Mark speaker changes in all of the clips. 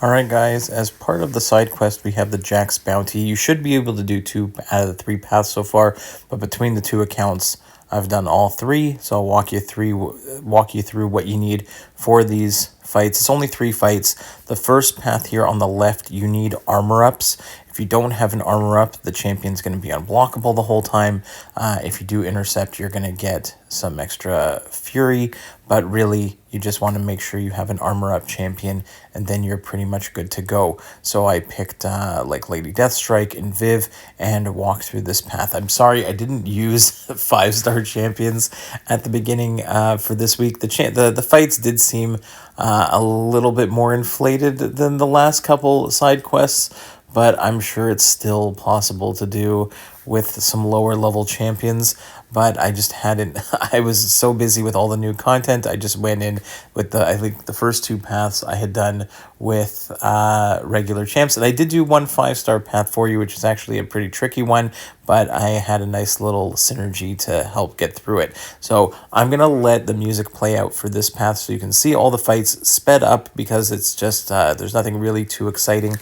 Speaker 1: Alright guys, as part of the side quest we have the Jack's Bounty. You should be able to do 2 out of the 3 paths so far, but between the 2 accounts I've done all 3, so I'll walk you through what you need for these fights. It's only 3 fights. The first path here on the left, you need armor ups. If you don't have an armor up, the champion's going to be unblockable the whole time. If you do intercept, you're going to get some extra fury, but really you just want to make sure you have an armor up champion, and then you're pretty much good to go. So I picked like Lady Deathstrike and Viv and walked through this path. I'm sorry I didn't use 5-star champions at the beginning for this week. The fights did seem a little bit more inflated than the last couple side quests, but I'm sure it's still possible to do with some lower level champions. But I just hadn't, I was so busy with all the new content. I just went in with I think the first 2 paths I had done with regular champs. And I did do one 5-star path for you, which is actually a pretty tricky one, but I had a nice little synergy to help get through it. So I'm going to let the music play out for this path so you can see all the fights sped up, because it's just, there's nothing really too exciting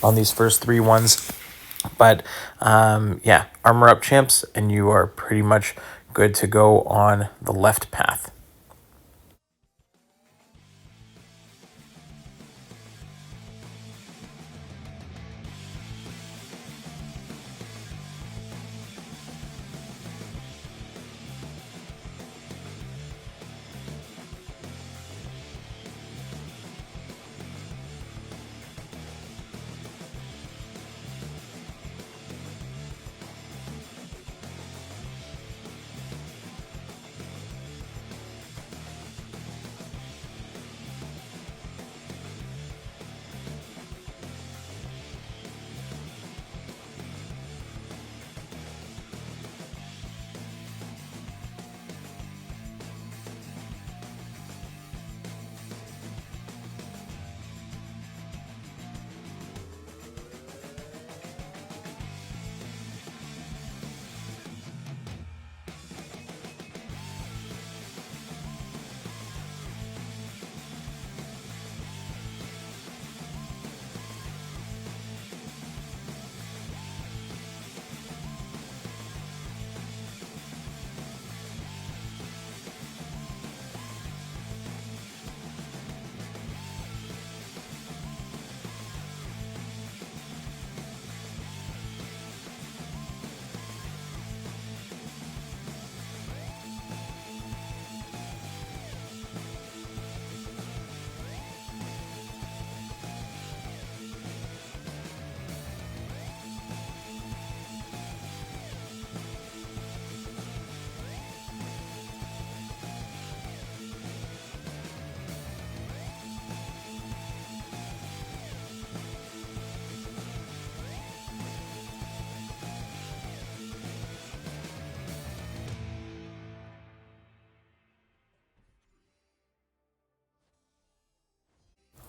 Speaker 1: on these first 3 ones. But yeah, armor up champs, and you are pretty much good to go on the left path.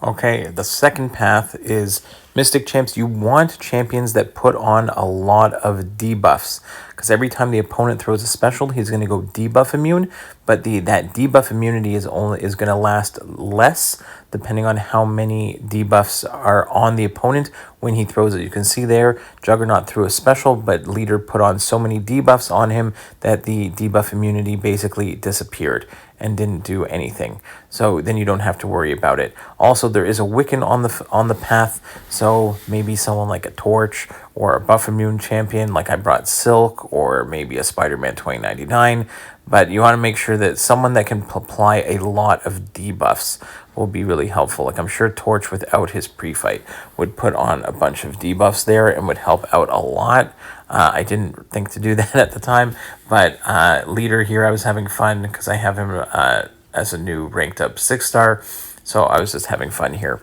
Speaker 1: Okay, the second path is Mystic Champs. You want champions that put on a lot of debuffs, because every time the opponent throws a special, he's going to go debuff immune, but that debuff immunity is going to last less depending on how many debuffs are on the opponent when he throws it. You can see there, Juggernaut threw a special, but Leader put on so many debuffs on him that the debuff immunity basically disappeared and didn't do anything. So then you don't have to worry about it. Also, there is a Wiccan on the path, so maybe someone like a Torch or a buff immune champion, like I brought Silk, or maybe a Spider-Man 2099. But you want to make sure that someone that can apply a lot of debuffs will be really helpful. Like I'm sure Torch without his pre-fight would put on a bunch of debuffs there and would help out a lot. I didn't think to do that at the time, but Leader here, I was having fun because I have him as a new ranked up 6-star, so I was just having fun here.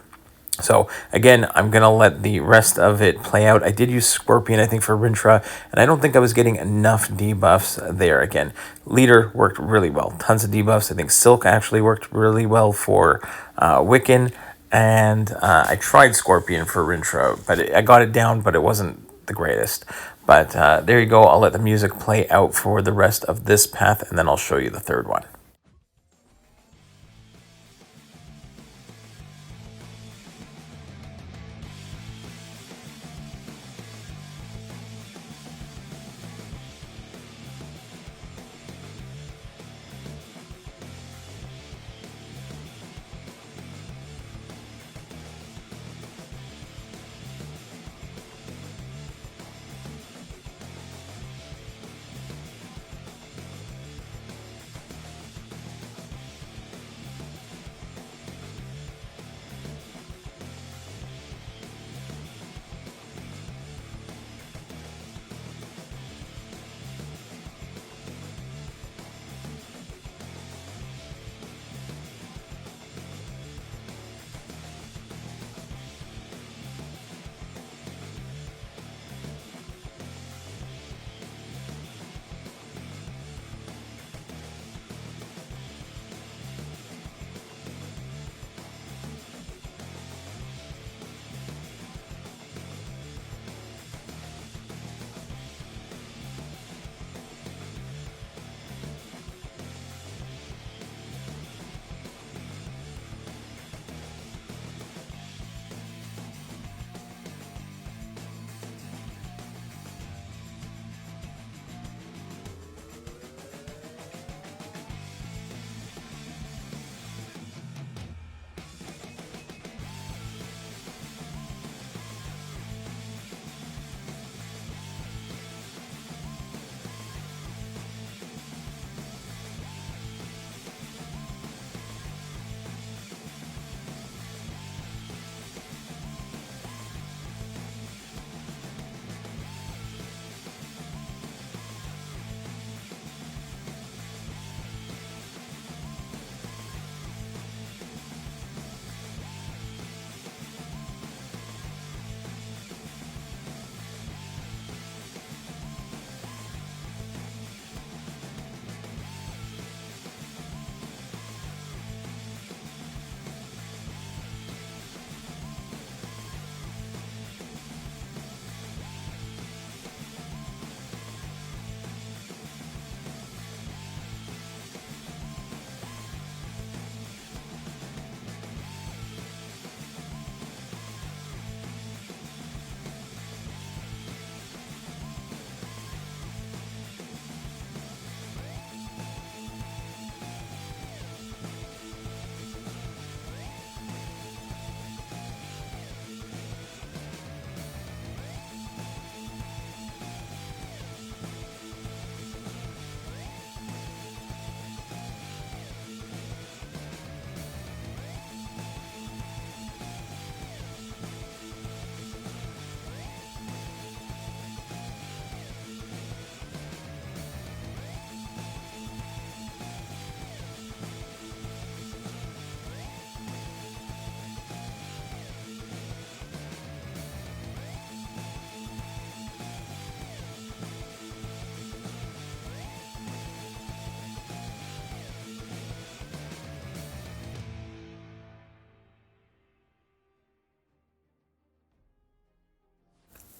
Speaker 1: So again, I'm going to let the rest of it play out. I did use Scorpion, I think, for Rintra, and I don't think I was getting enough debuffs there. Again, Leader worked really well. Tons of debuffs. I think Silk actually worked really well for Wiccan, and I tried Scorpion for Rintra, but I got it down, but it wasn't the greatest. But there you go. I'll let the music play out for the rest of this path, and then I'll show you the third one.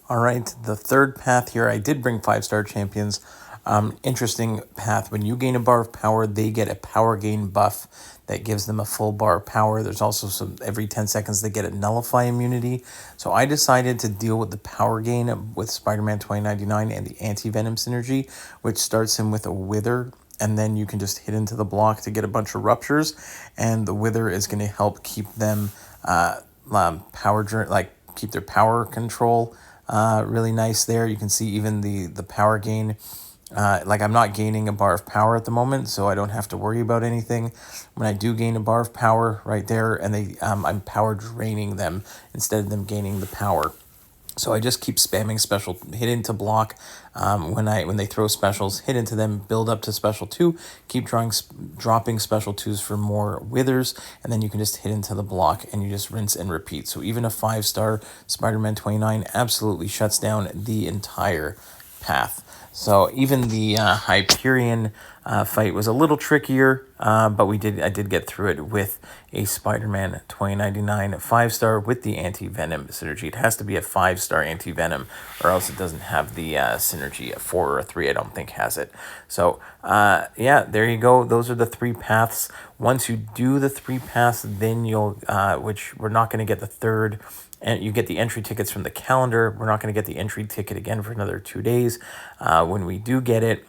Speaker 1: All right, the third path here, I did bring 5-star champions. Interesting path. When you gain a bar of power, they get a power gain buff that gives them a full bar of power. There's also some, every 10 seconds they get a nullify immunity. So I decided to deal with the power gain with Spider-Man 2099 and the anti-venom synergy, which starts him with a wither, and then you can just hit into the block to get a bunch of ruptures, and the wither is going to help keep them keep their power control really nice there. You can see even the power gain. Like I'm not gaining a bar of power at the moment, so I don't have to worry about anything. When I do gain a bar of power right there, and I'm power draining them instead of them gaining the power. So I just keep spamming special, hit into block. When they throw specials, hit into them, build up to special 2, keep dropping special 2s for more withers, and then you can just hit into the block and you just rinse and repeat. So even a 5-star Spider-Man 29 absolutely shuts down the entire path. So even the Hyperion fight was a little trickier, but I did get through it with a Spider-Man 2099 5-star with the anti-venom synergy. It has to be a 5-star anti-venom, or else it doesn't have the synergy. A 4 or a 3, I don't think, has it. So yeah, there you go. Those are the 3 paths. Once you do the 3 paths, then you'll, which we're not going to get the third, and you get the entry tickets from the calendar. We're not going to get the entry ticket again for another 2 days. When we do get it,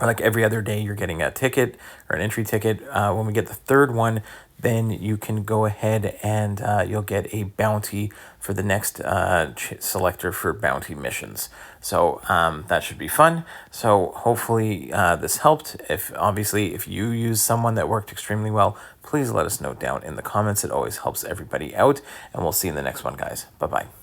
Speaker 1: like every other day, you're getting a ticket or an entry ticket. When we get the third one, then you can go ahead and you'll get a bounty for the next selector for bounty missions. So that should be fun. So hopefully this helped. If you use someone that worked extremely well, please let us know down in the comments. It always helps everybody out. And we'll see you in the next one, guys. Bye-bye.